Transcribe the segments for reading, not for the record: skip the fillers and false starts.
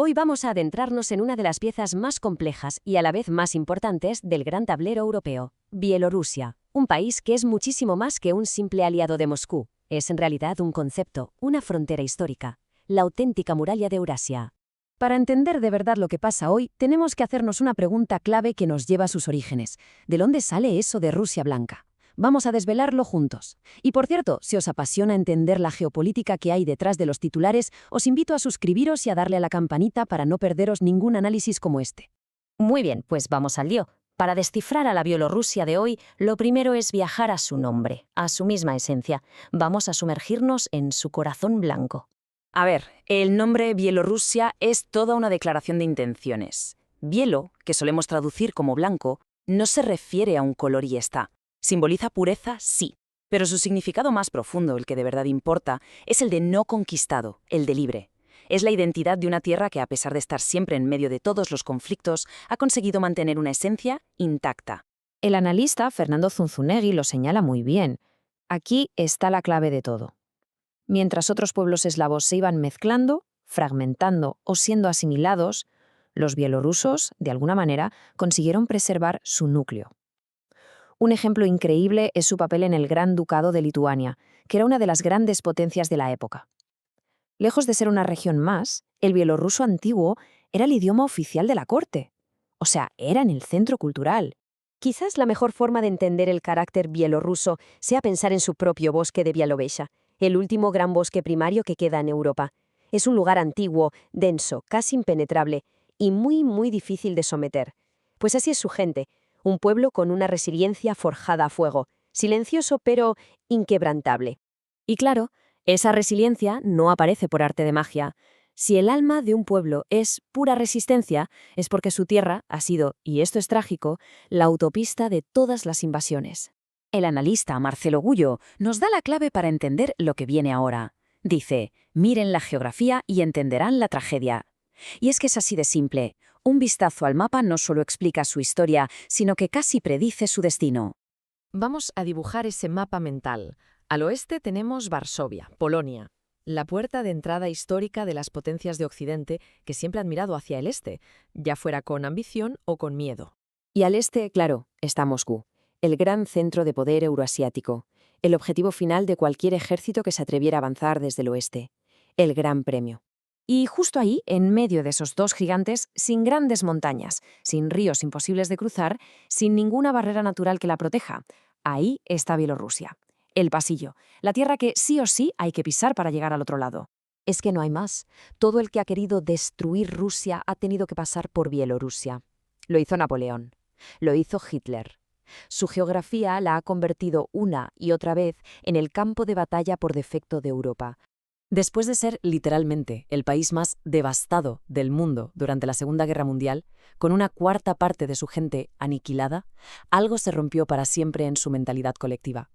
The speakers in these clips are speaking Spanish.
Hoy vamos a adentrarnos en una de las piezas más complejas y a la vez más importantes del gran tablero europeo, Bielorrusia, un país que es muchísimo más que un simple aliado de Moscú. Es en realidad un concepto, una frontera histórica, la auténtica muralla de Eurasia. Para entender de verdad lo que pasa hoy, tenemos que hacernos una pregunta clave que nos lleva a sus orígenes. ¿De dónde sale eso de Rusia blanca? Vamos a desvelarlo juntos. Y por cierto, si os apasiona entender la geopolítica que hay detrás de los titulares, os invito a suscribiros y a darle a la campanita para no perderos ningún análisis como este. Muy bien, pues vamos al lío. Para descifrar a la Bielorrusia de hoy, lo primero es viajar a su nombre, a su misma esencia. Vamos a sumergirnos en su corazón blanco. A ver, el nombre Bielorrusia es toda una declaración de intenciones. Bielo, que solemos traducir como blanco, no se refiere a un color y ya está. Simboliza pureza, sí, pero su significado más profundo, el que de verdad importa, es el de no conquistado, el de libre. Es la identidad de una tierra que, a pesar de estar siempre en medio de todos los conflictos, ha conseguido mantener una esencia intacta. El analista Fernando Zunzunegui lo señala muy bien. Aquí está la clave de todo. Mientras otros pueblos eslavos se iban mezclando, fragmentando o siendo asimilados, los bielorrusos, de alguna manera, consiguieron preservar su núcleo. Un ejemplo increíble es su papel en el Gran Ducado de Lituania, que era una de las grandes potencias de la época. Lejos de ser una región más, el bielorruso antiguo era el idioma oficial de la corte. O sea, era en el centro cultural. Quizás la mejor forma de entender el carácter bielorruso sea pensar en su propio bosque de Białowieża, el último gran bosque primario que queda en Europa. Es un lugar antiguo, denso, casi impenetrable y muy difícil de someter. Pues así es su gente, un pueblo con una resiliencia forjada a fuego, silencioso pero inquebrantable. Y claro, esa resiliencia no aparece por arte de magia. Si el alma de un pueblo es pura resistencia, es porque su tierra ha sido, y esto es trágico, la autopista de todas las invasiones. El analista Marcelo Gullo nos da la clave para entender lo que viene ahora. Dice, miren la geografía y entenderán la tragedia. Y es que es así de simple. Un vistazo al mapa no solo explica su historia, sino que casi predice su destino. Vamos a dibujar ese mapa mental. Al oeste tenemos Varsovia, Polonia, la puerta de entrada histórica de las potencias de Occidente que siempre han mirado hacia el este, ya fuera con ambición o con miedo. Y al este, claro, está Moscú, el gran centro de poder euroasiático, el objetivo final de cualquier ejército que se atreviera a avanzar desde el oeste, el Gran Premio. Y justo ahí, en medio de esos dos gigantes, sin grandes montañas, sin ríos imposibles de cruzar, sin ninguna barrera natural que la proteja, ahí está Bielorrusia. El pasillo, la tierra que sí o sí hay que pisar para llegar al otro lado. Es que no hay más. Todo el que ha querido destruir Rusia ha tenido que pasar por Bielorrusia. Lo hizo Napoleón. Lo hizo Hitler. Su geografía la ha convertido una y otra vez en el campo de batalla por defecto de Europa. Después de ser literalmente el país más devastado del mundo durante la Segunda Guerra Mundial, con una cuarta parte de su gente aniquilada, algo se rompió para siempre en su mentalidad colectiva.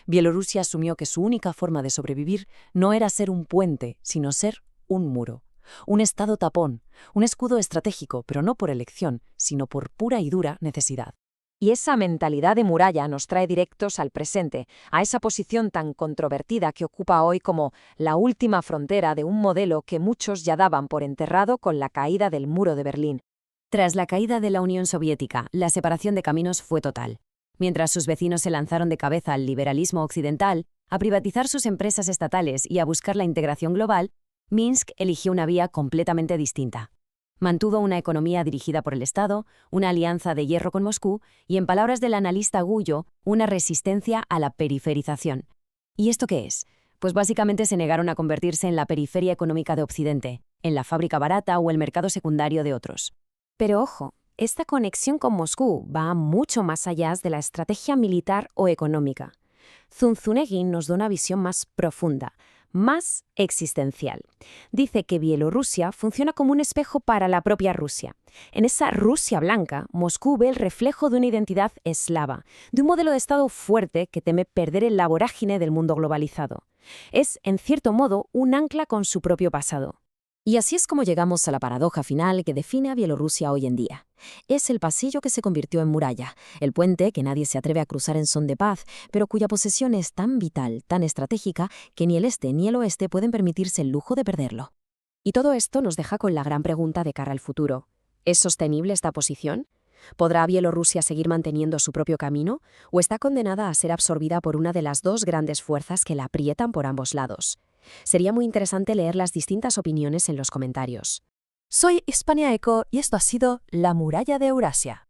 Bielorrusia asumió que su única forma de sobrevivir no era ser un puente, sino ser un muro. Un estado tapón, un escudo estratégico, pero no por elección, sino por pura y dura necesidad. Y esa mentalidad de muralla nos trae directos al presente, a esa posición tan controvertida que ocupa hoy como la última frontera de un modelo que muchos ya daban por enterrado con la caída del muro de Berlín. Tras la caída de la Unión Soviética, la separación de caminos fue total. Mientras sus vecinos se lanzaron de cabeza al liberalismo occidental, a privatizar sus empresas estatales y a buscar la integración global, Minsk eligió una vía completamente distinta. Mantuvo una economía dirigida por el Estado, una alianza de hierro con Moscú y, en palabras del analista Gullo, una resistencia a la periferización. ¿Y esto qué es? Pues básicamente se negaron a convertirse en la periferia económica de Occidente, en la fábrica barata o el mercado secundario de otros. Pero ojo, esta conexión con Moscú va mucho más allá de la estrategia militar o económica. Zunzunegui nos da una visión más profunda, más existencial. Dice que Bielorrusia funciona como un espejo para la propia Rusia. En esa Rusia blanca, Moscú ve el reflejo de una identidad eslava, de un modelo de Estado fuerte que teme perder en la vorágine del mundo globalizado. Es, en cierto modo, un ancla con su propio pasado. Y así es como llegamos a la paradoja final que define a Bielorrusia hoy en día. Es el pasillo que se convirtió en muralla, el puente que nadie se atreve a cruzar en son de paz, pero cuya posesión es tan vital, tan estratégica, que ni el este ni el oeste pueden permitirse el lujo de perderlo. Y todo esto nos deja con la gran pregunta de cara al futuro. ¿Es sostenible esta posición? ¿Podrá Bielorrusia seguir manteniendo su propio camino o está condenada a ser absorbida por una de las dos grandes fuerzas que la aprietan por ambos lados? Sería muy interesante leer las distintas opiniones en los comentarios. Soy Hispania Eco y esto ha sido La Muralla de Eurasia.